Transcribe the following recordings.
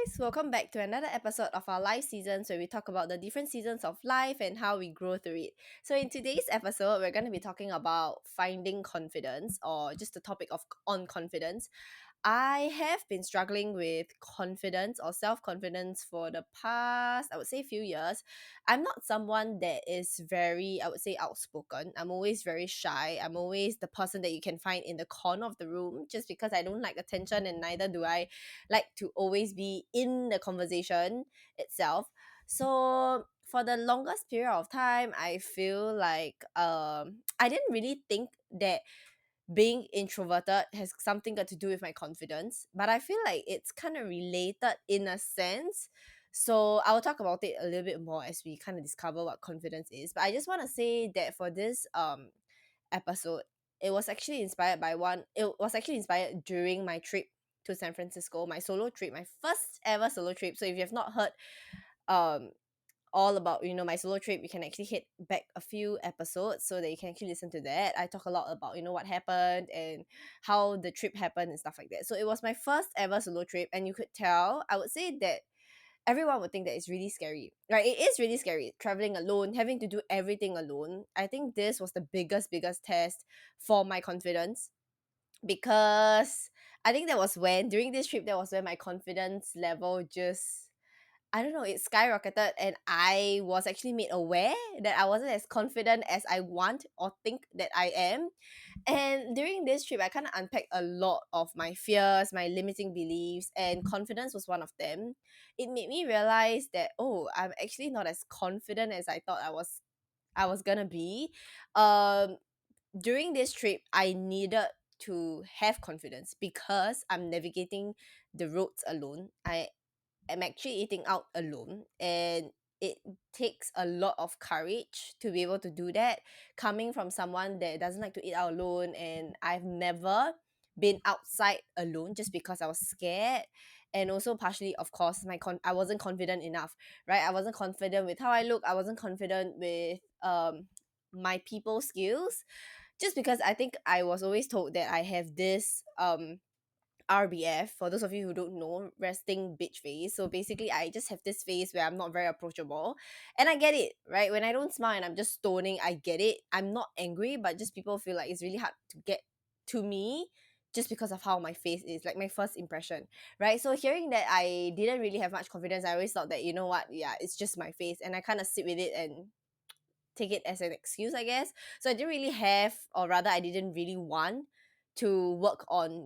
guys, welcome back to another episode of our life seasons where we talk about the different seasons of life and how we grow through it. So, in today's episode, we're going to be talking about finding confidence or just the topic of on confidence. I have been struggling with confidence or self confidence for the past, I would say, few years. I'm not someone that is very, I would say, outspoken. I'm always very shy. I'm always the person that you can find in the corner of the room just because I don't like attention and neither do I like to always be in the conversation itself. So for the longest period of time, I feel like I didn't really think that being introverted has something got to do with my confidence, but I feel like it's kind of related in a sense. So I'll talk about it a little bit more as we kind of discover what confidence is. But I just want to say that for this episode, it was actually inspired during my trip to San Francisco, my solo trip, my first ever solo trip. So if you have not heard um all about my solo trip, you can actually hit back a few episodes so that you can actually listen to that. I talk a lot about what happened and how the trip happened and stuff like that. So it was my first ever solo trip, and you could tell, I would say that everyone would think that it's really scary, right? It is really scary traveling alone, having to do everything alone. I think this was the biggest test for my confidence, because I think during this trip, that was when my confidence level just, I don't know, it skyrocketed, and I was actually made aware that I wasn't as confident as I want or think that I am. And during this trip, I kind of unpacked a lot of my fears, my limiting beliefs, and confidence was one of them. It made me realize that, oh, I'm actually not as confident as I thought I was gonna be. Um During this trip, I needed to have confidence because I'm navigating the roads alone. I'm actually eating out alone, and it takes a lot of courage to be able to do that, coming from someone that doesn't like to eat out alone. And I've never been outside alone just because I was scared. And also partially, of course, I wasn't confident enough, right? I wasn't confident with how I look. I wasn't confident with my people skills, just because I think I was always told that I have this RBF, for those of you who don't know, resting bitch face. So basically, I just have this face where I'm not very approachable. And I get it, right? When I don't smile and I'm just stoning, I get it. I'm not angry, but just people feel like it's really hard to get to me just because of how my face is, like my first impression, right? So hearing that I didn't really have much confidence, I always thought that, you know what, yeah, it's just my face. And I kind of sit with it and take it as an excuse, I guess. So I didn't really have, or rather, I didn't really want to work on,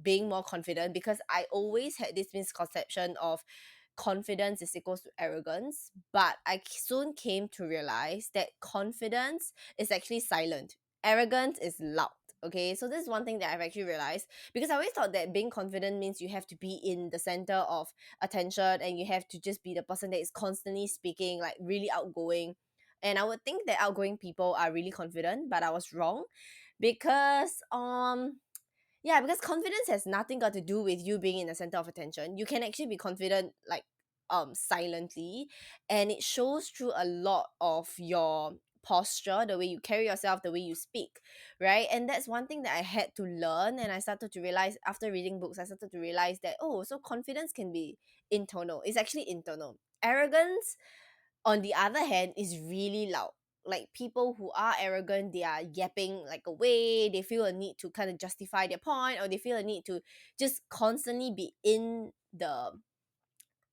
being more confident, because I always had this misconception of confidence is equals to arrogance. But I soon came to realize that confidence is actually silent, arrogance is loud. Okay, so this is one thing that I've actually realized, because I always thought that being confident means you have to be in the center of attention and you have to just be the person that is constantly speaking, like really outgoing. And I would think that outgoing people are really confident, but I was wrong, because yeah, because confidence has nothing got to do with you being in the center of attention. You can actually be confident, like silently, and it shows through a lot of your posture, the way you carry yourself, the way you speak, right? And that's one thing that I had to learn, and I started to realize after reading books. I started to realize that, oh, so confidence can be internal. It's actually internal. Arrogance, on the other hand, is really loud. Like people who are arrogant, they are yapping like away. They feel a need to kind of justify their point, or they feel a need to just constantly be in the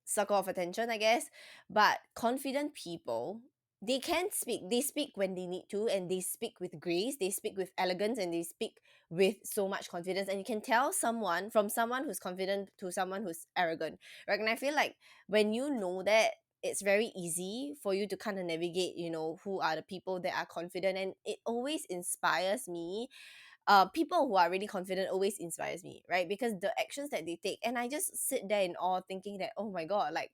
circle of attention, I guess. But confident people, they can speak. They speak when they need to, and they speak with grace, they speak with elegance, and they speak with so much confidence. And you can tell someone who's confident to someone who's arrogant, right? And I feel like when you know that, it's very easy for you to kind of navigate, who are the people that are confident. And it always inspires me. People who are really confident always inspires me, right? Because the actions that they take, and I just sit there in awe, thinking that, oh my god, like,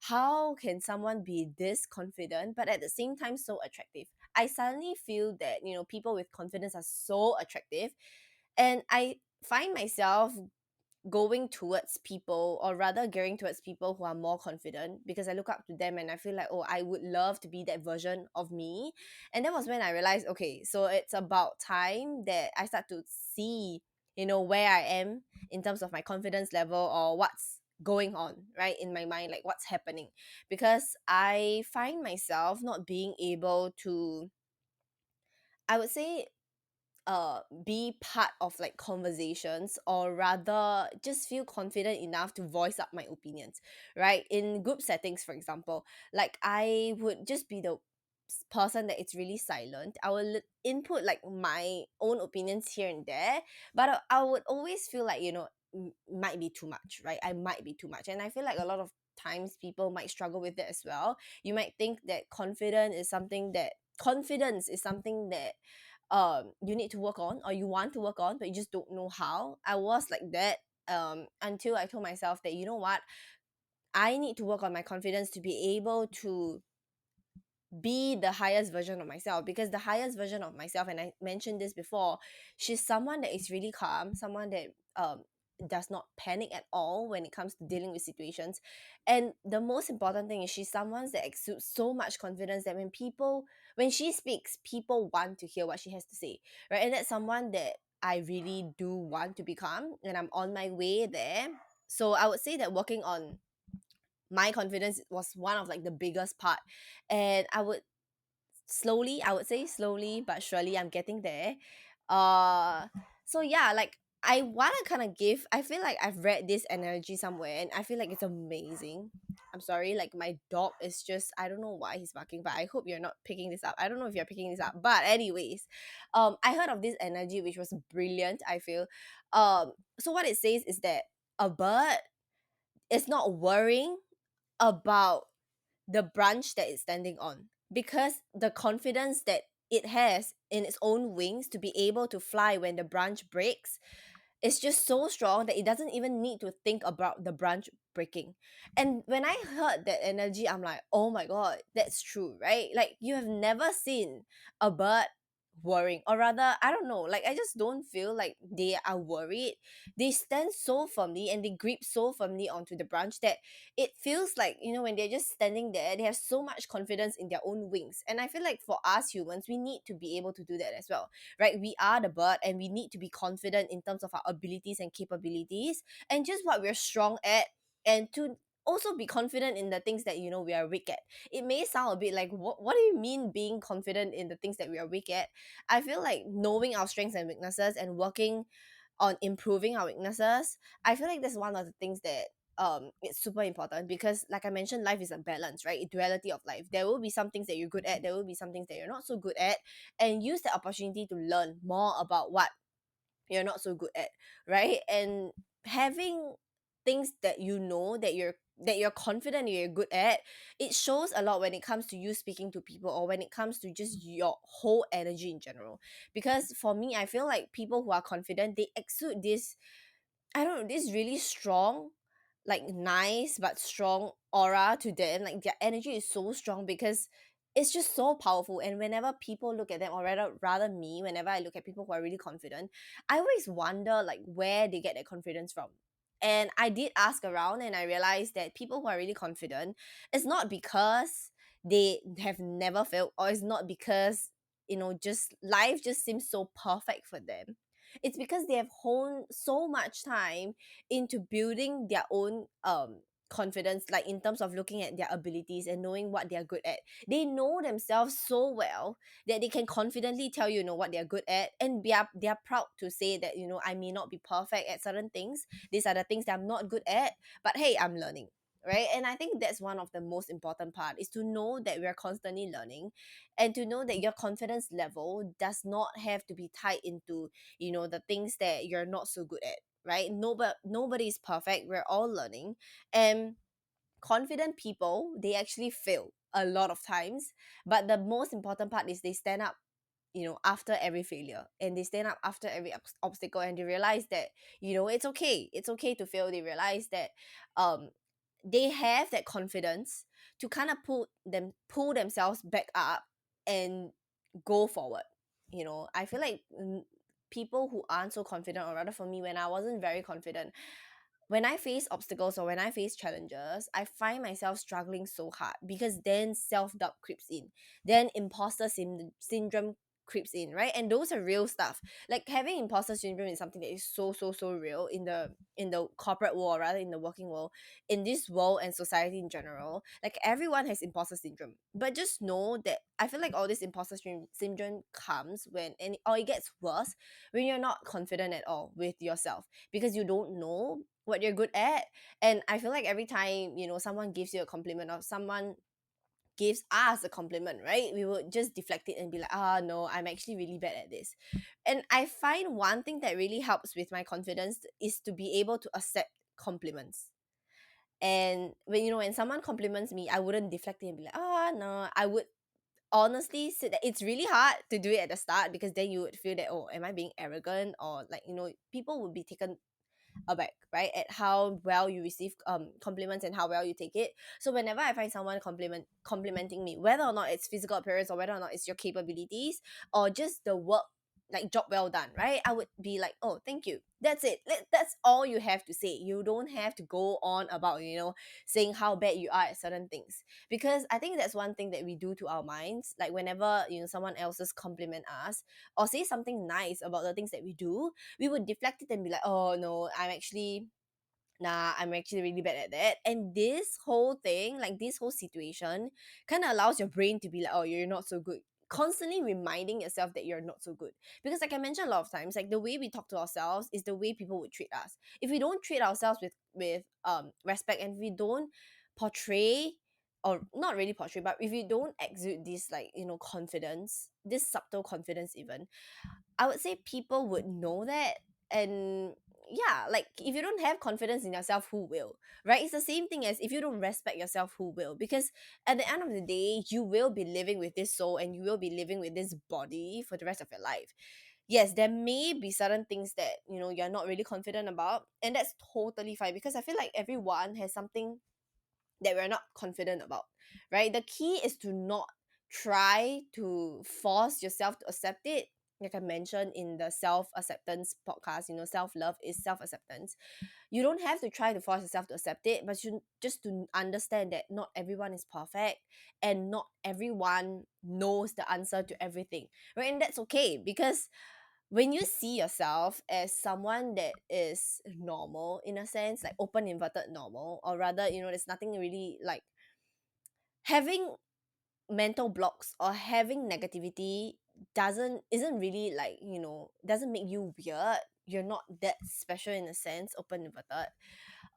how can someone be this confident but at the same time so attractive? I suddenly feel that, people with confidence are so attractive, and I find myself going towards people, or rather gearing towards people who are more confident, because I look up to them and I feel like, oh, I would love to be that version of me. And that was when I realized, okay, so it's about time that I start to see, where I am in terms of my confidence level, or what's going on, right, in my mind, like what's happening, because I find myself not being able to, I would say, be part of like conversations, or rather just feel confident enough to voice up my opinions, right, in group settings. For example, like I would just be the person that it's really silent. I will input like my own opinions here and there, but I would always feel like, might be too much, right? I might be too much, and I feel like a lot of times people might struggle with that as well. You might think that confidence is something that you need to work on, or you want to work on, but you just don't know how. I was like that, until I told myself that, you know what, I need to work on my confidence to be able to be the highest version of myself. Because the highest version of myself, and I mentioned this before, she's someone that is really calm, someone that does not panic at all when it comes to dealing with situations. And the most important thing is, she's someone that exudes so much confidence that when she speaks, people want to hear what she has to say, right? And that's someone that I really do want to become, and I'm on my way there. So I would say that working on my confidence was one of like the biggest part. And I would say slowly but surely, I'm getting there. uh so yeah, like I want to kind of give, I feel like I've read this energy somewhere, and I feel like it's amazing. I'm sorry, like my dog is just, I don't know why he's barking, but I hope you're not picking this up. I don't know if you're picking this up, but anyways, I heard of this energy which was brilliant, I feel. So what it says is that a bird is not worrying about the branch that it's standing on, because the confidence that it has in its own wings to be able to fly when the branch breaks is just so strong that it doesn't even need to think about the branch breaking. And when I heard that energy, I'm like, oh my god, that's true, right? Like you have never seen a bird worrying, or rather, I don't know, like I just don't feel like they are worried. They stand so firmly and they grip so firmly onto the branch that it feels like, when they're just standing there, they have so much confidence in their own wings. And I feel like for us humans, we need to be able to do that as well, right? We are the bird, and we need to be confident in terms of our abilities and capabilities, and just what we're strong at, and to also be confident in the things that we are weak at. It may sound a bit like, what do you mean being confident in the things that we are weak at? I feel like knowing our strengths and weaknesses and working on improving our weaknesses, I feel like that's one of the things that it's super important. Because like I mentioned, life is a balance, right? A duality of life. There will be some things that you're good at, there will be some things that you're not so good at, and use the opportunity to learn more about what you're not so good at, right? And having things that that you're confident you're good at, it shows a lot when it comes to you speaking to people, or when it comes to just your whole energy in general. Because for me, I feel like people who are confident, they exude this, I don't know, this really strong, like nice but strong aura to them. Like their energy is so strong because it's just so powerful. And whenever people look at them, or rather me, whenever I look at people who are really confident, I always wonder like where they get their confidence from. And I did ask around, and I realized that people who are really confident, it's not because they have never failed, or it's not because just life just seems so perfect for them. It's because they have honed so much time into building their own confidence, like in terms of looking at their abilities and knowing what they're good at. They know themselves so well that they can confidently tell what they're good at, and they are proud to say that I may not be perfect at certain things. These are the things that I'm not good at, but hey, I'm learning, right? And I think that's one of the most important part, is to know that we're constantly learning, and to know that your confidence level does not have to be tied into the things that you're not so good at, right? Nobody's perfect, we're all learning. And confident people, they actually fail a lot of times, but the most important part is they stand up after every failure, and they stand up after every obstacle, and they realize that it's okay to fail. They realize that um they have that confidence to kind of pull themselves back up and go forward. I feel like people who aren't so confident, or rather for me, when I wasn't very confident, when I face obstacles or when I face challenges, I find myself struggling so hard, because then self doubt creeps in, then imposter syndrome creeps in, right? And those are real stuff. Like having imposter syndrome is something that is so real in the corporate world, rather in the working world, in this world and society in general. Like everyone has imposter syndrome, but just know that I feel like all this syndrome comes when, and or it gets worse when you're not confident at all with yourself because you don't know what you're good at. And I feel like every time, someone gives you a compliment or someone gives us a compliment, right? We would just deflect it and be like, no, I'm actually really bad at this. And I find one thing that really helps with my confidence is to be able to accept compliments. And when someone compliments me, I wouldn't deflect it and be like, no. I would honestly say that it's really hard to do it at the start because then you would feel that, oh, am I being arrogant? Or like, people would be taken aback, right, at how well you receive compliments and how well you take it. So whenever I find someone complimenting me, whether or not it's physical appearance or whether or not it's your capabilities or just the work, like job well done, right, I would be like, oh, thank you. That's it. That's all you have to say. You don't have to go on about saying how bad you are at certain things, because I think that's one thing that we do to our minds. Like whenever someone else's compliment us or say something nice about the things that we do, we would deflect it and be like, oh no, I'm actually really bad at that. And this whole thing, like this whole situation, kind of allows your brain to be like, oh, you're not so good. Constantly reminding yourself that you're not so good. Because, like I mentioned a lot of times, like the way we talk to ourselves is the way people would treat us. If we don't treat ourselves with respect, and if we don't portray, or not really portray, but if we don't exude this, like, confidence, this subtle confidence, even, I would say people would know that. And yeah, like if you don't have confidence in yourself, who will? Right? It's the same thing as if you don't respect yourself, who will? Because at the end of the day, you will be living with this soul and you will be living with this body for the rest of your life. Yes, there may be certain things that you're not really confident about, and that's totally fine, because I feel like everyone has something that we're not confident about, right? The key is to not try to force yourself to accept it. Like I mentioned in the self acceptance podcast, self love is self acceptance. You don't have to try to force yourself to accept it, but you just to understand that not everyone is perfect and not everyone knows the answer to everything, right? And that's okay, because when you see yourself as someone that is normal, in a sense, like open inverted normal, or rather, there's nothing really like having mental blocks or having negativity isn't really like, doesn't make you weird. You're not that special, in a sense, open inverted.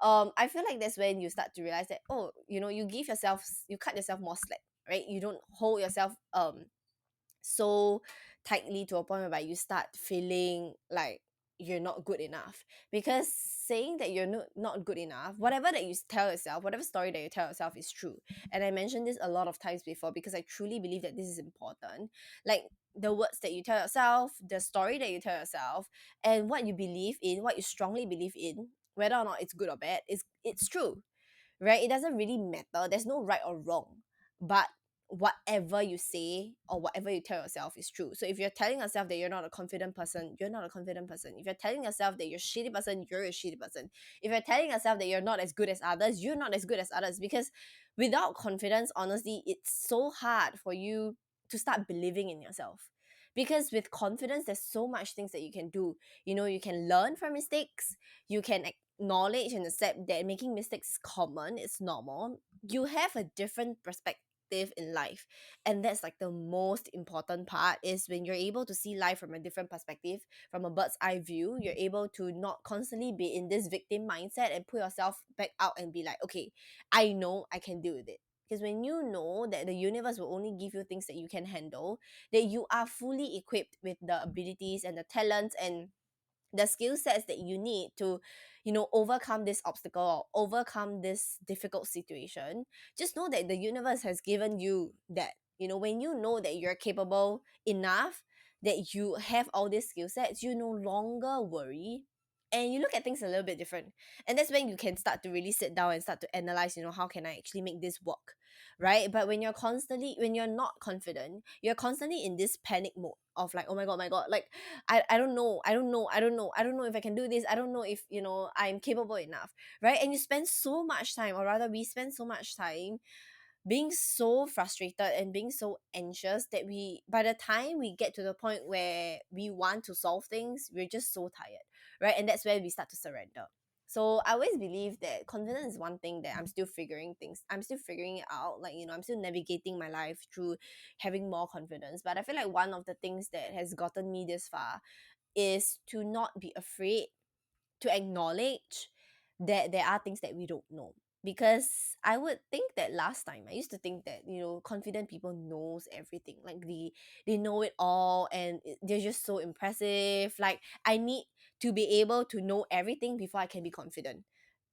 I feel like that's when you start to realize that, oh, you cut yourself more slack, right? You don't hold yourself so tightly to a point whereby you start feeling like you're not good enough. Because saying that you're not good enough, whatever that you tell yourself, whatever story that you tell yourself, is true. And I mentioned this a lot of times before because I truly believe that this is important. Like the words that you tell yourself, the story that you tell yourself, and what you believe in, what you strongly believe in, whether or not it's good or bad, it's true, right? It doesn't really matter. There's no right or wrong. But whatever you say or whatever you tell yourself is true. So if you're telling yourself that you're not a confident person, you're not a confident person. If you're telling yourself that you're a shitty person, you're a shitty person. If you're telling yourself that you're not as good as others, you're not as good as others. Because without confidence, honestly, it's so hard for you to start believing in yourself. Because with confidence, there's so much things that you can do. You can learn from mistakes. You can acknowledge and accept that making mistakes is common, it's normal. You have a different perspective in life, and that's like the most important part, is when you're able to see life from a different perspective, from a bird's eye view. You're able to not constantly be in this victim mindset and put yourself back out and be like, okay, I know I can deal with it. Because when you know that the universe will only give you things that you can handle, that you are fully equipped with the abilities and the talents and the skill sets that you need to overcome this obstacle or overcome this difficult situation, just know that the universe has given you that. When you know that you're capable enough, that you have all these skill sets, you no longer worry, and you look at things a little bit different. And that's when you can start to really sit down and start to analyze, how can I actually make this work, right? But when you're not confident, you're constantly in this panic mode of like, oh my god, my god, like I don't know, I don't know if I can do this, I don't know if I'm capable enough, right? And you spend so much time, or rather we spend so much time being so frustrated and being so anxious that we, by the time we get to the point where we want to solve things, we're just so tired, right? And that's where we start to surrender. So I always believe that confidence is one thing that I'm still figuring it out, like, I'm still navigating my life through having more confidence. But I feel like one of the things that has gotten me this far is to not be afraid to acknowledge that there are things that we don't know. Because I would think that last time I used to think that, confident people knows everything, like they know it all, and they're just so impressive. Like, I need to be able to know everything before I can be confident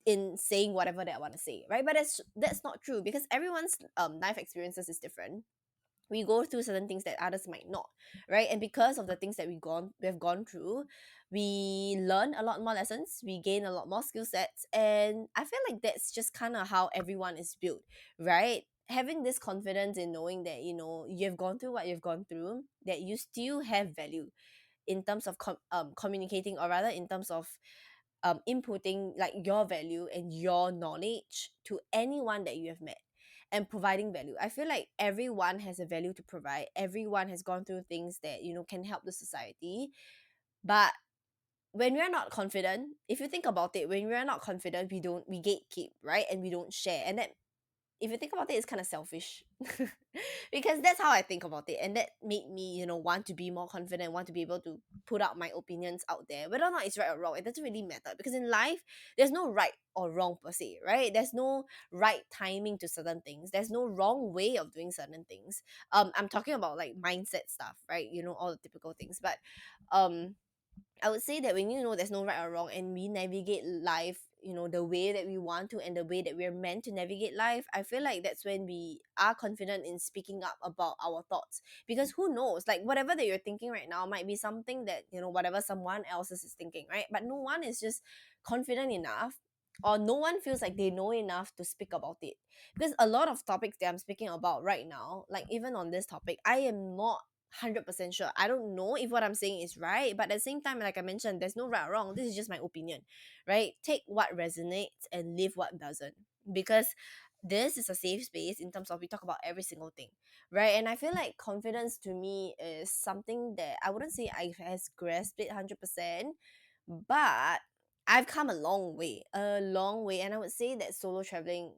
in saying whatever that I want to say, right? But that's not true, because everyone's life experiences is different. We go through certain things that others might not, right? And because of the things that we've gone through, we learn a lot more lessons, we gain a lot more skill sets, and I feel like that's just kind of how everyone is built, right? Having this confidence in knowing that, you've gone through what you've gone through, that you still have value in terms of communicating, or rather in terms of inputting like your value and your knowledge to anyone that you have met, and providing value. I feel like everyone has a value to provide. Everyone has gone through things that, can help the society. But when we're not confident, if you think about it, when we're not confident, we gatekeep, right? And we don't share. And that, if you think about it, it's kind of selfish. Because that's how I think about it, and that made me, want to be more confident, want to be able to put out my opinions out there, whether or not it's right or wrong. It doesn't really matter, because in life there's no right or wrong per se, right? There's no right timing to certain things, there's no wrong way of doing certain things. I'm talking about like mindset stuff, right? All the typical things. But um I would say that when there's no right or wrong, and we navigate life, the way that we want to, and the way that we're meant to navigate life, I feel like that's when we are confident in speaking up about our thoughts. Because who knows, like, whatever that you're thinking right now might be something that, whatever someone else is thinking, right? But no one is just confident enough, or no one feels like they know enough to speak about it. Because a lot of topics that I'm speaking about right now, like even on this topic, I am not 100% sure. I don't know if what I'm saying is right, but at the same time, like I mentioned, there's no right or wrong. This is just my opinion, right? Take what resonates and leave what doesn't. Because this is a safe space in terms of we talk about every single thing, right? And I feel like confidence to me is something that I wouldn't say I has grasped it 100%, but I've come a long way. And I would say that solo traveling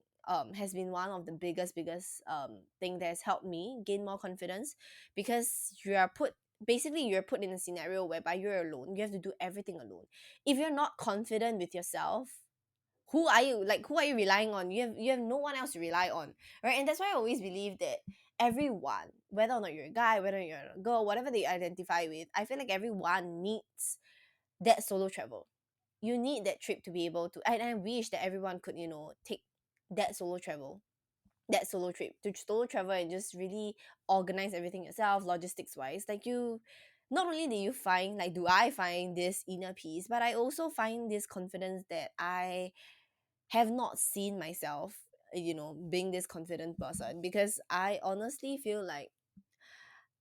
has been one of the biggest thing that has helped me gain more confidence. Because you're put in a scenario whereby you're alone, you have to do everything alone. If you're not confident with yourself, who are you relying on? You have no one else to rely on, right? And that's why I always believe that everyone, whether or not you're a guy, whether you're a girl, whatever they identify with, I feel like everyone needs that solo travel. You need that trip to be able to, and I wish that everyone could, take that solo travel, that solo trip, to solo travel and just really organize everything yourself, logistics wise. Like, you, not only do I find this inner peace, but I also find this confidence that I have not seen myself, being this confident person. Because I honestly feel like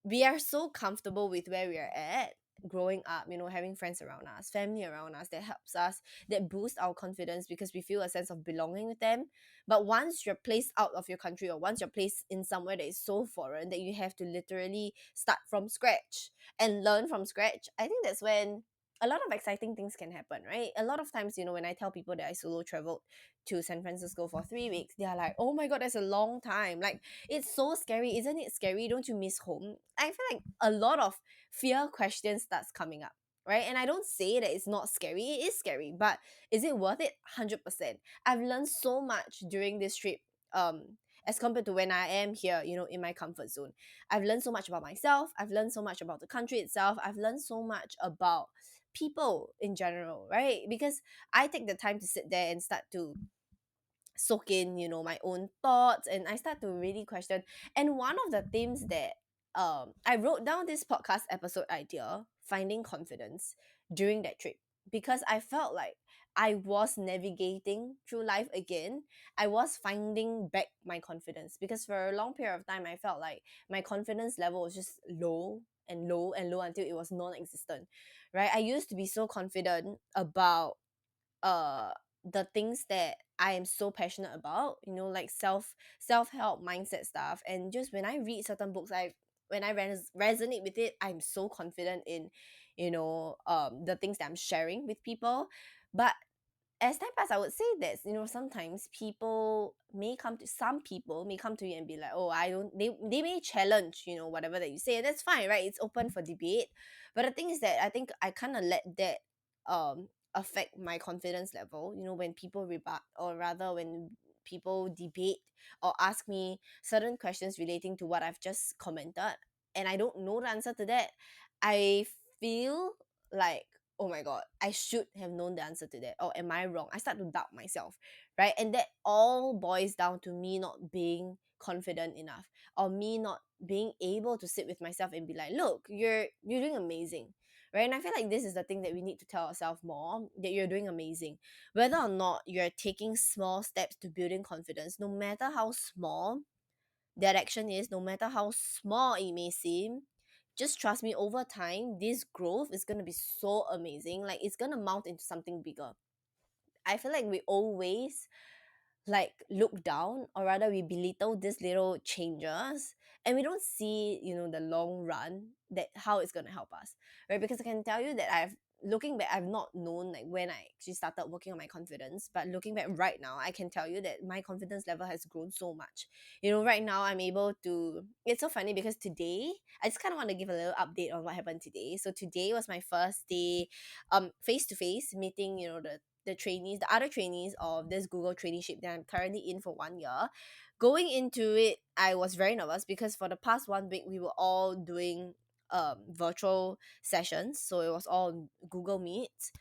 we are so comfortable with where we are at growing up, having friends around us, family around us, that helps us, that boosts our confidence, because we feel a sense of belonging with them. But once you're placed out of your country, or once you're placed in somewhere that is so foreign that you have to literally start from scratch and learn from scratch, I think that's when a lot of exciting things can happen, right? A lot of times, when I tell people that I solo traveled to San Francisco for 3 weeks, they are like, oh my god, that's a long time. Like, it's so scary. Isn't it scary? Don't you miss home? I feel like a lot of fear questions starts coming up, right? And I don't say that it's not scary. It is scary, but is it worth it? 100%. I've learned so much during this trip, um, as compared to when I am here, in my comfort zone. I've learned so much about myself. I've learned so much about the country itself. I've learned so much about people in general, right? Because I take the time to sit there and start to soak in, my own thoughts, and I start to really question. And one of the themes that I wrote down this podcast episode idea, finding confidence, during that trip, because I felt like I was navigating through life again. I was finding back my confidence, because for a long period of time I felt like my confidence level was just low and low and low until it was non-existent, right? I used to be so confident about uh the things that I am so passionate about, you know, like self-help mindset stuff. And just when I read certain books, when I resonate with it, I'm so confident in, the things that I'm sharing with people. But as time passes, I would say that, sometimes some people may come to you and be like, oh, I don't, they may challenge, whatever that you say, and that's fine, right? It's open for debate. But the thing is that I think I kind of let that affect my confidence level, when people rebut, or rather when people debate or ask me certain questions relating to what I've just commented, and I don't know the answer to that. I feel like, oh my god, I should have known the answer to that, or am I wrong? I start to doubt myself, right? And that all boils down to me not being confident enough, or me not being able to sit with myself and be like, look, you're doing amazing, right? And I feel like this is the thing that we need to tell ourselves more, that you're doing amazing. Whether or not you're taking small steps to building confidence, no matter how small that action is, no matter how small it may seem, just trust me, over time, this growth is going to be so amazing. Like, it's going to mount into something bigger. I feel like we always like look down, or rather we belittle these little changes, and we don't see, the long run, that how it's going to help us, right? Because I can tell you that looking back, I've not known like when I actually started working on my confidence, but looking back right now, I can tell you that my confidence level has grown so much. Right now I'm able to, it's so funny because today I just kind of want to give a little update on what happened today. So today was my first day face to face meeting, the trainees, the other trainees of this Google traineeship that I'm currently in for 1 year. Going into it, I was very nervous because for the past 1 week we were all doing virtual sessions, so it was all Google Meet.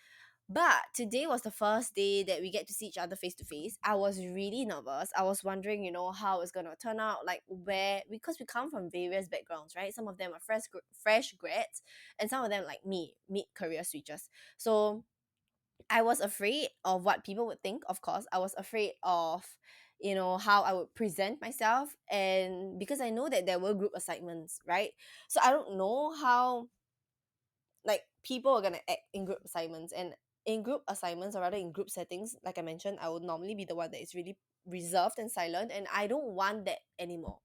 But today was the first day that we get to see each other face to face. I was really nervous. I was wondering, how it's gonna turn out, like where, because we come from various backgrounds, right? Some of them are fresh grads, and some of them like me, mid career switchers. So I was afraid of what people would think, of course. I was afraid of, how I would present myself. And because I know that there were group assignments, right? So I don't know how, like, people are going to act in group assignments. And in group assignments, or rather in group settings, like I mentioned, I would normally be the one that is really reserved and silent. And I don't want that anymore.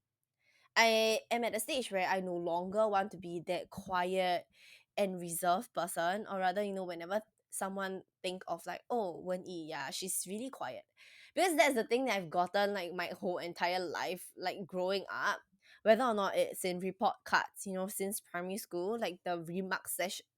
I am at a stage where I no longer want to be that quiet and reserved person, or rather, whenever someone think of like, oh, Wen Yi, yeah, she's really quiet. Because that's the thing that I've gotten like my whole entire life, like growing up, whether or not it's in report cards, since primary school, like the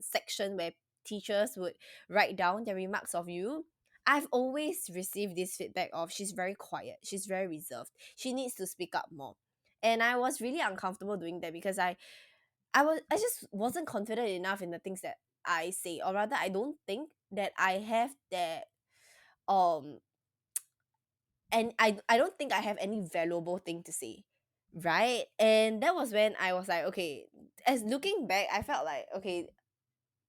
section where teachers would write down their remarks of you. I've always received this feedback of, she's very quiet, she's very reserved, she needs to speak up more. And I was really uncomfortable doing that because I just wasn't confident enough in the things that I say, or rather I don't think that I have that um and I don't think I have any valuable thing to say, right? And that was when I was like, okay, as looking back, I felt like, okay,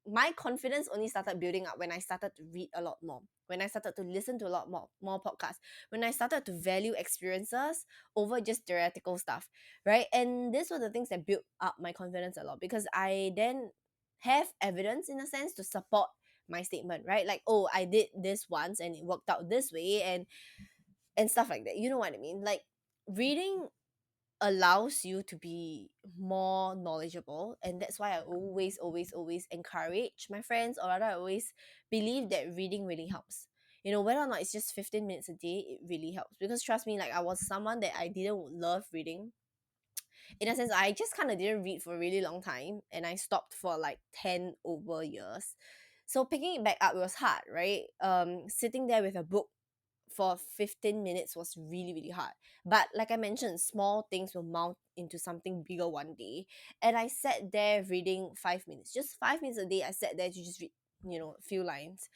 my confidence only started building up when I started to read a lot more, when I started to listen to a lot more podcasts, when I started to value experiences over just theoretical stuff, right? And these were the things that built up my confidence a lot, because I then have evidence in a sense to support my statement, right? Like, oh, I did this once and it worked out this way, and stuff like that. You know what I mean? Like, reading allows you to be more knowledgeable, and that's why I always encourage my friends, or rather I always believe that reading really helps. Whether or not it's just 15 minutes a day, it really helps. Because trust me, like, I was someone that I didn't love reading. In a sense, I just kind of didn't read for a really long time, and I stopped for like 10 over years. So picking it back up, it was hard, right? Sitting there with a book for 15 minutes was really, really hard. But like I mentioned, small things will mount into something bigger one day. And I sat there reading 5 minutes, just 5 minutes a day. I sat there to just read, a few lines.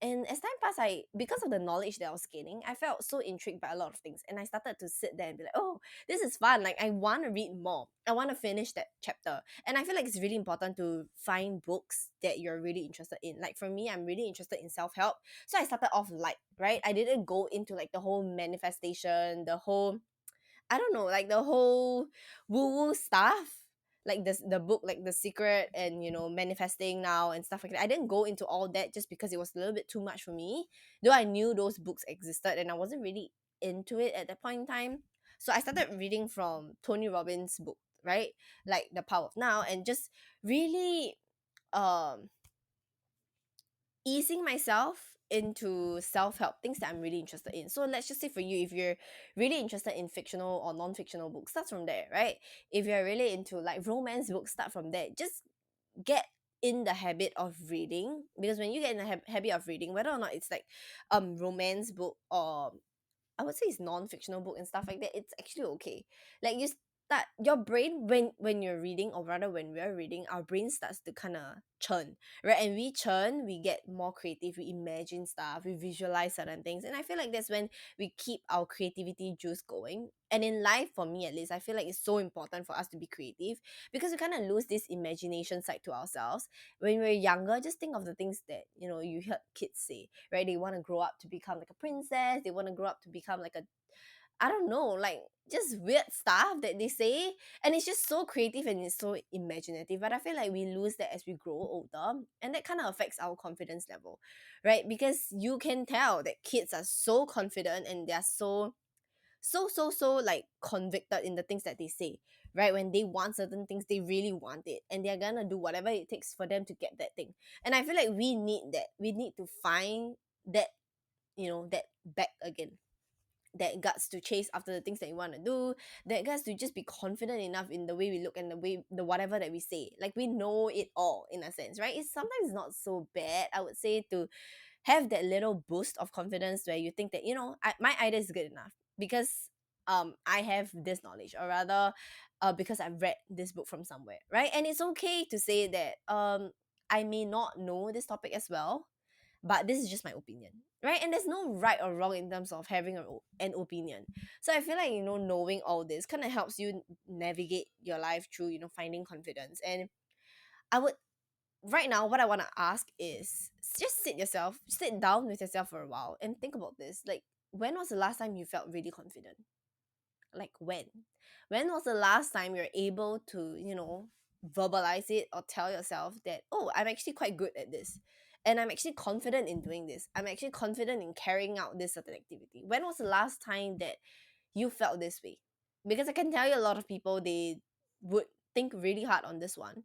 And as time passed, because of the knowledge that I was gaining, I felt so intrigued by a lot of things. And I started to sit there and be like, oh, this is fun. Like, I want to read more. I want to finish that chapter. And I feel like it's really important to find books that you're really interested in. Like, for me, I'm really interested in self-help. So I started off light, right? I didn't go into like the whole manifestation, the whole, I don't know, like the whole woo woo stuff. like this the book like The Secret and Manifesting Now and stuff like that. I didn't go into all that just because it was a little bit too much for me, though I knew those books existed and I wasn't really into it at that point in time. So I started reading from Tony Robbins' book, right? Like The Power of Now, and just really um easing myself into self-help things that I'm really interested in. So let's just say for you, if you're really interested in fictional or non-fictional books, start from there, right? If you're really into like romance books, start from there. Just get in the habit of reading, because when you get in the habit of reading, whether or not it's like romance book or I would say it's non-fictional book and stuff like that, it's actually okay. Like you start your brain when you're reading, or rather when we're reading, our brain starts to kind of churn, right? And we churn, we get more creative, we imagine stuff, we visualize certain things, and I feel like that's when we keep our creativity juice going. And in life, for me at least, I feel like it's so important for us to be creative, because we kind of lose this imagination side to ourselves. When we're younger, just think of the things that you heard kids say, right? They want to grow up to become like a princess, they want to grow up to become like a, I don't know, like just weird stuff that they say. And it's just so creative and it's so imaginative. But I feel like we lose that as we grow older. And that kind of affects our confidence level, right? Because you can tell that kids are so confident and they're so like convicted in the things that they say, right? When they want certain things, they really want it, and they're gonna do whatever it takes for them to get that thing. And I feel like we need that. We need to find that, that back again, that guts to chase after the things that you want to do, that guts to just be confident enough in the way we look and the whatever that we say, like we know it all in a sense, right? It's sometimes not so bad, I would say, to have that little boost of confidence where you think that my idea is good enough because I have this knowledge, or rather because I've read this book from somewhere, right? And it's okay to say that I may not know this topic as well, but this is just my opinion, right? And there's no right or wrong in terms of having an opinion. So I feel like knowing all this kind of helps you navigate your life through finding confidence. And I would right now, what I want to ask is, just sit down with yourself for a while and think about this. Like, when was the last time you felt really confident? Like, when was the last time you're able to verbalize it or tell yourself that, oh, I'm actually quite good at this, and I'm actually confident in doing this, I'm actually confident in carrying out this certain activity? When was the last time that you felt this way? Because I can tell you, a lot of people, they would think really hard on this one,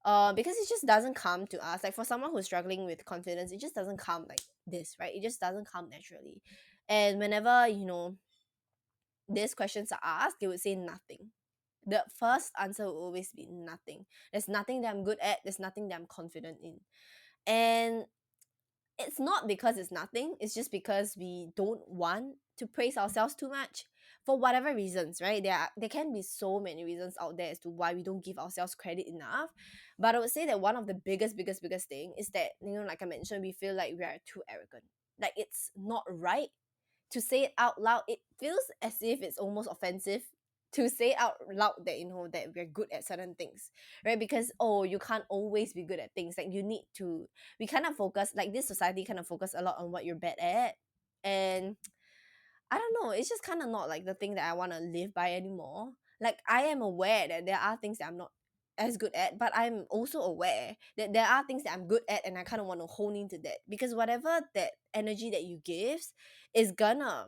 because it just doesn't come to us. Like, for someone who's struggling with confidence, it just doesn't come like this, right? It just doesn't come naturally. And whenever these questions are asked, they would say nothing. The first answer will always be nothing. There's nothing that I'm good at, there's nothing that I'm confident in. And it's not because it's nothing, it's just because we don't want to praise ourselves too much, for whatever reasons, right? There can be so many reasons out there as to why we don't give ourselves credit enough. But I would say that one of the biggest thing is that, like I mentioned, we feel like we are too arrogant. Like, it's not right to say it out loud. It feels as if it's almost offensive to say out loud that that we're good at certain things, right? Because, oh, you can't always be good at things. Like, you need to, we kind of focus, like, this society kind of focus a lot on what you're bad at. And I don't know, it's just kind of not like the thing that I want to live by anymore. Like, I am aware that there are things that I'm not as good at, but I'm also aware that there are things that I'm good at, and I kind of want to hone into that, because whatever that energy that you gives is gonna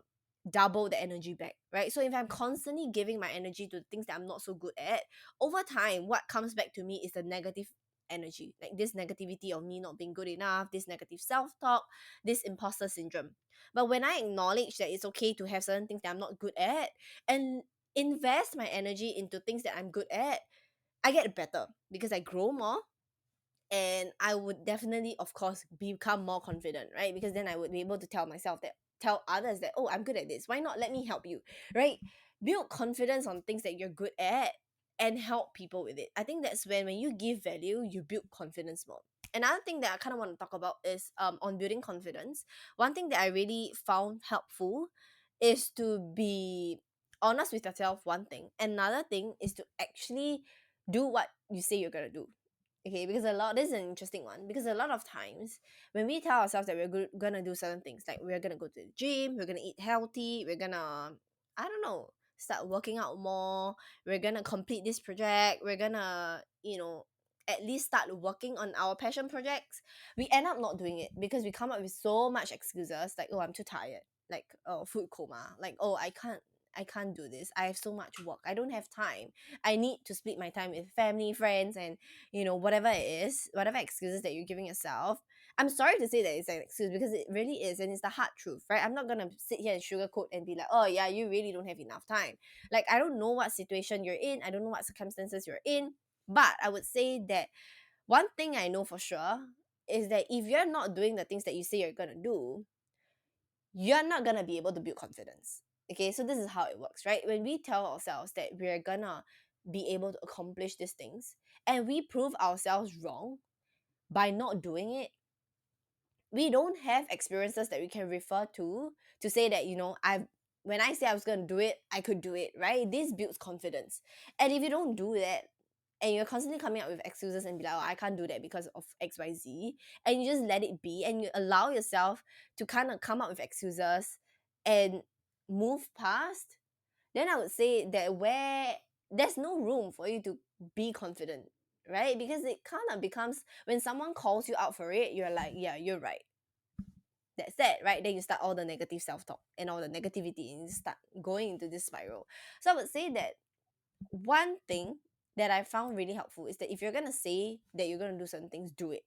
double the energy back, right? So if I'm constantly giving my energy to things that I'm not so good at, over time what comes back to me is the negative energy, like this negativity of me not being good enough, this negative self-talk, this imposter syndrome. But when I acknowledge that it's okay to have certain things that I'm not good at, and invest my energy into things that I'm good at, I get better because I grow more, and I would definitely, of course, become more confident, right? Because then I would be able to tell others that, oh, I'm good at this. Why not let me help you, right? Build confidence on things that you're good at and help people with it. I think that's when you give value, you build confidence more. Another thing that I kind of want to talk about is on building confidence. One thing that I really found helpful is to be honest with yourself, one thing. Another thing is to actually do what you say you're gonna do. Okay, because this is an interesting one, because a lot of times when we tell ourselves that gonna do certain things, like we're gonna go to the gym, we're gonna eat healthy, we're gonna, I don't know, start working out more, we're gonna complete this project, we're gonna, at least start working on our passion projects, we end up not doing it because we come up with so much excuses like, oh, I'm too tired, like, oh, food coma, like, oh, I can't do this, I have so much work, I don't have time, I need to split my time with family, friends, and whatever it is, whatever excuses that you're giving yourself. I'm sorry to say that it's an excuse because it really is, and it's the hard truth, right? I'm not gonna sit here and sugarcoat and be like, oh yeah, you really don't have enough time. Like, I don't know what situation you're in, I don't know what circumstances you're in, but I would say that one thing I know for sure is that if you're not doing the things that you say you're gonna do, you're not gonna be able to build confidence. Okay, so this is how it works, right? When we tell ourselves that we're gonna be able to accomplish these things and we prove ourselves wrong by not doing it, we don't have experiences that we can refer to say that, I've when I say I was going to do it, I could do it, right? This builds confidence. And if you don't do that and you're constantly coming up with excuses and be like, oh, I can't do that because of XYZ, and you just let it be and you allow yourself to kind of come up with excuses and move past, then I would say that where there's no room for you to be confident, right? Because it kind of becomes, when someone calls you out for it, you're like, yeah, you're right, that's it, right? Then you start all the negative self-talk and all the negativity and you start going into this spiral. So I would say that one thing that I found really helpful is that if you're gonna say that you're gonna do certain things, do it.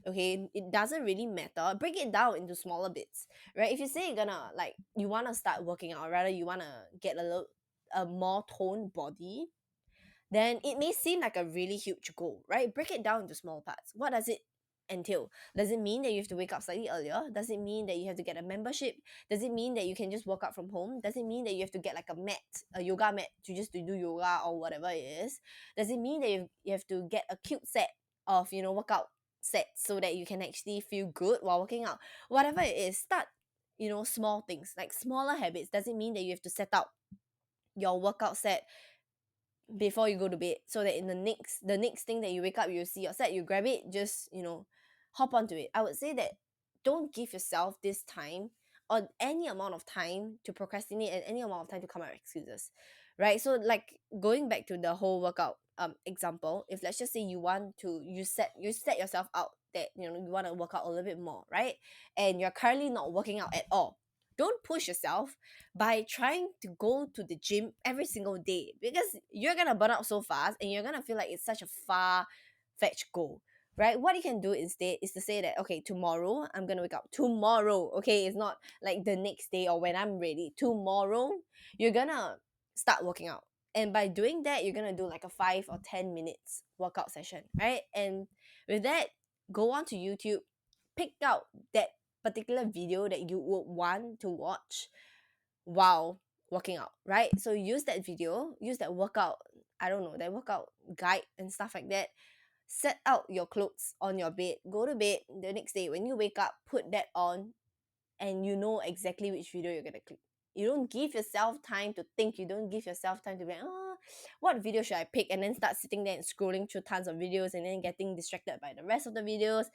Okay, it doesn't really matter, break it down into smaller bits, right? If you say you're gonna, like, you want to start working out, or rather you want to get a more toned body, then it may seem like a really huge goal, right? Break it down into small parts. What does it entail? Does it mean that you have to wake up slightly earlier? Does it mean that you have to get a membership? Does it mean that you can just work out from home? Does it mean that you have to get like a yoga mat to do yoga or whatever it is? Does it mean that you have to get a cute set of, workout sets so that you can actually feel good while working out? Whatever it is, start, small things, like smaller habits. Does it mean that you have to set up your workout set before you go to bed so that in the next thing that you wake up, you see your set, you grab it, just hop onto it? I would say that don't give yourself this time or any amount of time to procrastinate and any amount of time to come up with excuses, right? So, like, going back to the whole workout example, if let's just say you set yourself out that you want to work out a little bit more, right? And you're currently not working out at all, don't push yourself by trying to go to the gym every single day, because you're gonna burn out so fast and you're gonna feel like it's such a far-fetched goal, right? What you can do instead is to say that, okay, tomorrow I'm gonna wake up tomorrow. Okay, it's not like the next day or when I'm ready. Tomorrow you're gonna start working out, and by doing that you're gonna do like a 5 or 10 minutes workout session, right? And with that, go on to YouTube, pick out that particular video that you would want to watch while working out, right? So use that video, use that workout, I don't know, that workout guide and stuff like that. Set out your clothes on your bed, go to bed the next day. When you wake up, put that on, and you know exactly which video you're gonna click. You don't give yourself time to think, you don't give yourself time to be like, oh, what video should I pick? And then start sitting there and scrolling through tons of videos and then getting distracted by the rest of the videos,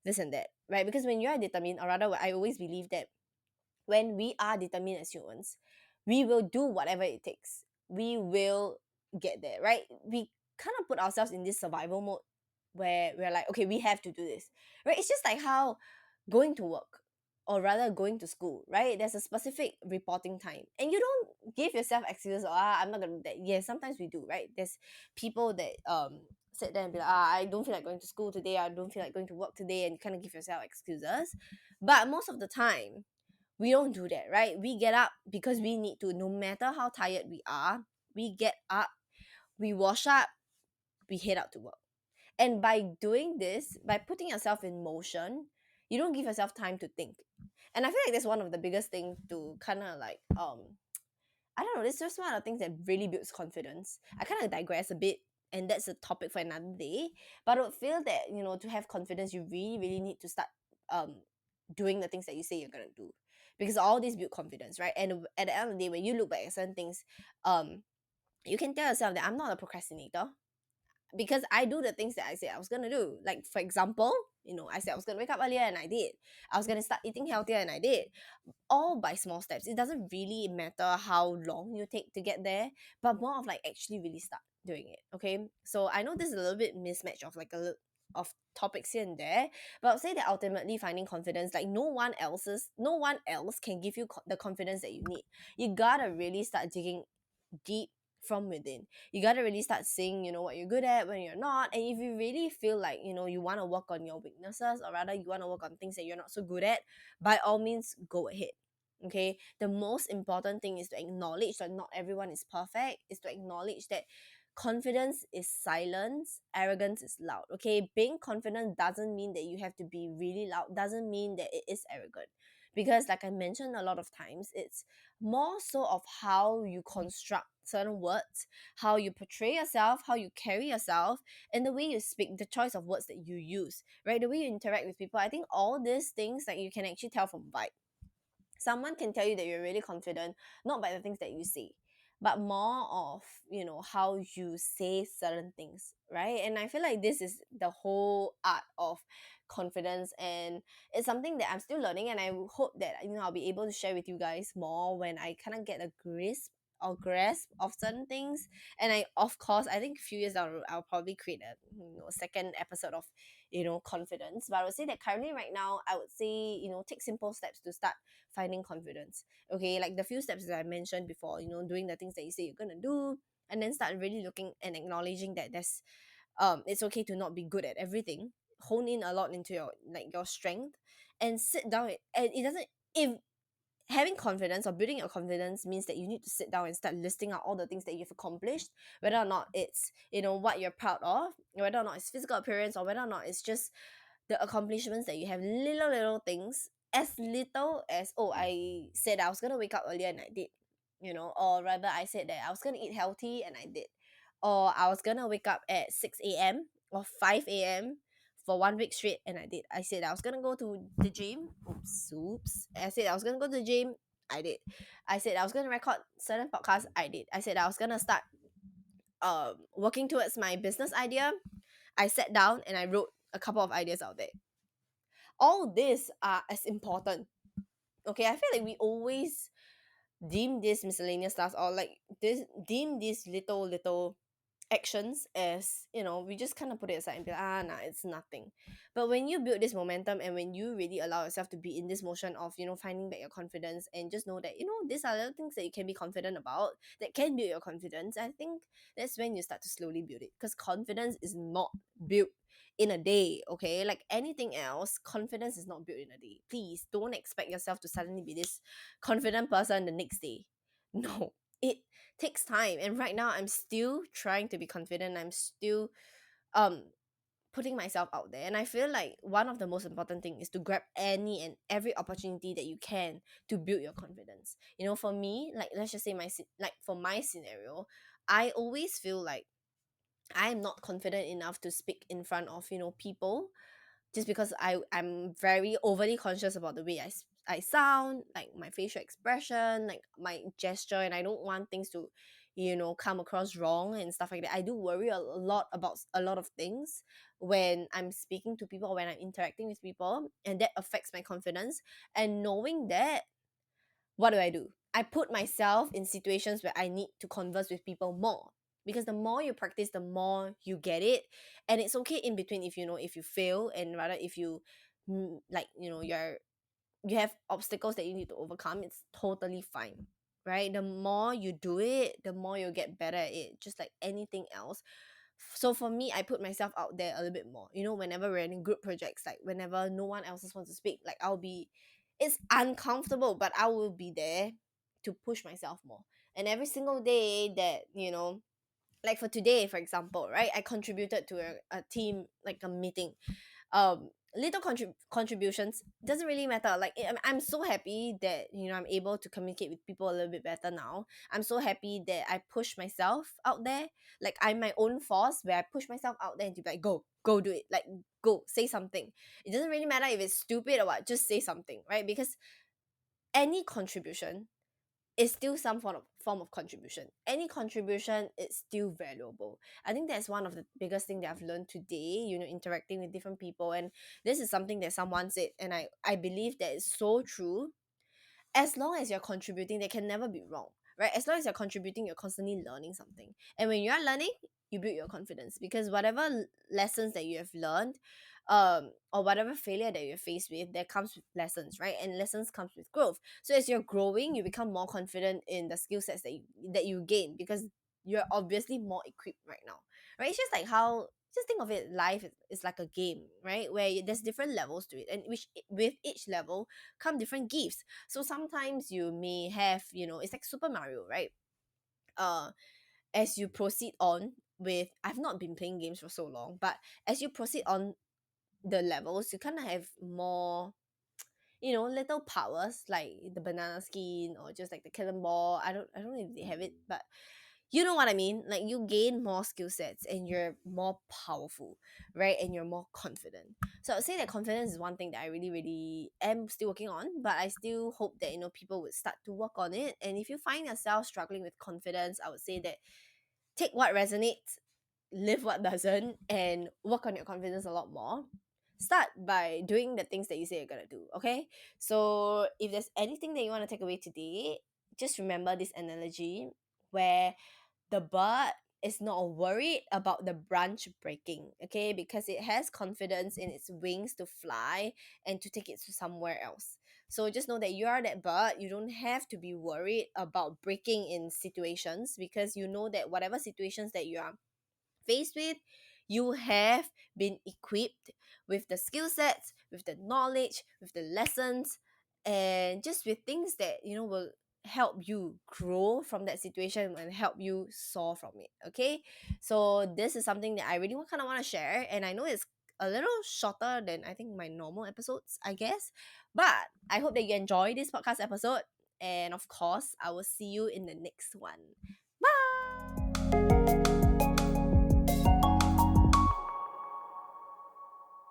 this and that, right? Because when you are determined, or rather, I always believe that when we are determined as humans, we will do whatever it takes. We will get there, right? We kind of put ourselves in this survival mode where we're like, okay, we have to do this, right? It's just like how going to work, or rather going to school, right? There's a specific reporting time, and you don't give yourself excuses. Oh, I'm not gonna do that. Yes, sometimes we do, right? There's people that sit there and be like, I don't feel like going to school today. I don't feel like going to work today, and you kind of give yourself excuses. But most of the time, we don't do that, right? We get up because we need to. No matter how tired we are, we get up, we wash up, we head out to work. And by doing this, by putting yourself in motion, you don't give yourself time to think. And I feel like that's one of the biggest thing to kind of like I don't know, this is just one of the things that really builds confidence. I kind of digress a bit, and that's a topic for another day. But I would feel that, to have confidence, you really, really need to start um doing the things that you say you're gonna do, because all these build confidence, right? And at the end of the day, when you look back at certain things, you can tell yourself that I'm not a procrastinator. because I do the things that I said I was gonna do. Like for example, I said I was gonna wake up earlier and I did. I was gonna start eating healthier and I did. All by small steps. It doesn't really matter how long you take to get there, but more of like actually really start doing it. Okay. So I know this is a little bit mismatch of like a little of topics here and there, but I'll say that ultimately finding confidence, like no one else can give you the confidence that you need. You gotta really start digging deep from within. You gotta really start seeing, what you're good at when you're not. And if you really feel like, you wanna work on your weaknesses, or rather you wanna work on things that you're not so good at, by all means go ahead. Okay. The most important thing is to acknowledge that not everyone is perfect, is to acknowledge that confidence is silence, arrogance is loud. Okay. Being confident doesn't mean that you have to be really loud, doesn't mean that it is arrogant. Because like I mentioned a lot of times, it's more so of how you construct certain words, how you portray yourself, how you carry yourself, and the way you speak, the choice of words that you use, right? The way you interact with people. I think all these things, like, you can actually tell from vibe. Someone can tell you that you're really confident not by the things that you say, but more of, how you say certain things, right? And I feel like this is the whole art of confidence, and it's something that I'm still learning, and I hope that, I'll be able to share with you guys more when I kind of get a grasp of certain things. And of course, I think a few years down the road I'll probably create a, second episode of, confidence. But I would say that currently right now, I would say, take simple steps to start finding confidence. Okay, like the few steps that I mentioned before, doing the things that you say you're gonna do, and then start really looking and acknowledging that there's it's okay to not be good at everything. Hone in a lot into your strength, and sit down, and it doesn't if having confidence or building your confidence means that you need to sit down and start listing out all the things that you've accomplished, whether or not it's, what you're proud of, whether or not it's physical appearance, or whether or not it's just the accomplishments that you have, little things, as little as, oh, I said I was gonna wake up earlier and I did, or rather I said that I was gonna eat healthy and I did, or I was gonna wake up at 6 a.m. or 5 a.m. for 1 week straight and I did. I said I was gonna go to the gym. Oops. I said I was gonna go to the gym. I did. I said I was gonna record certain podcasts. I did. I said I was gonna start working towards my business idea. I sat down and I wrote a couple of ideas out there. All these are as important. Okay, I feel like we always deem this miscellaneous stuff, or like this deem these little actions as, we just kind of put it aside and be like, nah, it's nothing. But when you build this momentum, and when you really allow yourself to be in this motion of, finding back your confidence, and just know that, these are little things that you can be confident about, that can build your confidence, I think that's when you start to slowly build it. Because confidence is not built in a day. Okay, like anything else, confidence is not built in a day. Please don't expect yourself to suddenly be this confident person the next day. No, it takes time, and right now I'm still trying to be confident. I'm still um putting myself out there, and I feel like one of the most important thing is to grab any and every opportunity that you can to build your confidence. For me, like, let's just say like for my scenario, I always feel like I'm not confident enough to speak in front of, people, just because I'm very overly conscious about the way I sound, like my facial expression, like my gesture, and I don't want things to, come across wrong and stuff like that. I do worry a lot about a lot of things when I'm speaking to people, when I'm interacting with people, and that affects my confidence. And knowing that, what do? I put myself in situations where I need to converse with people more, because the more you practice, the more you get it. And it's okay in between if, if you fail, and rather if you, like, you have obstacles that you need to overcome. It's totally fine, right? The more you do it, the more you'll get better at it, just like anything else. So for me, I put myself out there a little bit more, whenever we're in group projects, like whenever no one else wants to speak, like it's uncomfortable, but I will be there to push myself more. And every single day that, like for today, for example, right, I contributed to a team, like a meeting. Little contributions doesn't really matter. Like, I'm so happy that, I'm able to communicate with people a little bit better now. I'm so happy that I push myself out there. Like, I'm my own force, where I push myself out there and to be like, go do it. Like, go say something. It doesn't really matter if it's stupid or what, just say something, right? Because any contribution is still some form of contribution. Any contribution is still valuable. I think that's one of the biggest thing that I've learned today, interacting with different people. And this is something that someone said, and I believe that is so true. As long as you're contributing, they can never be wrong, right? As long as you're contributing, you're constantly learning something. And when you're learning, you build your confidence, because whatever lessons that you have learned, or whatever failure that you're faced with, there comes with lessons, right? And lessons comes with growth. So as you're growing, you become more confident in the skill sets that you gain, because you're obviously more equipped right now, right? It's just like how, just think of it, life is like a game, right? Where there's different levels to it, and which with each level come different gifts. So sometimes you may have, it's like Super Mario, right? uh as you proceed on with, I've not been playing games for so long, but as you proceed on the levels, you kind of have more, little powers, like the banana skin, or just like the cannonball. I don't know if they have it, but you know what I mean. Like, you gain more skill sets and you're more powerful, right? And you're more confident. So I would say that confidence is one thing that I really, really am still working on, but I still hope that, people would start to work on it. And if you find yourself struggling with confidence, I would say that take what resonates, live what doesn't, and work on your confidence a lot more. Start by doing the things that you say you're gonna do, okay? So if there's anything that you want to take away today, just remember this analogy where the bird is not worried about the branch breaking, okay? Because it has confidence in its wings to fly and to take it to somewhere else. So just know that you are that bird. You don't have to be worried about breaking in situations, because you know that whatever situations that you are faced with, you have been equipped with the skill sets, with the knowledge, with the lessons, and just with things that will help you grow from that situation and help you soar from it. Okay, so this is something that I really kind of want to share, and I know it's a little shorter than I think my normal episodes, I guess, but I hope that you enjoy this podcast episode, and of course I will see you in the next one.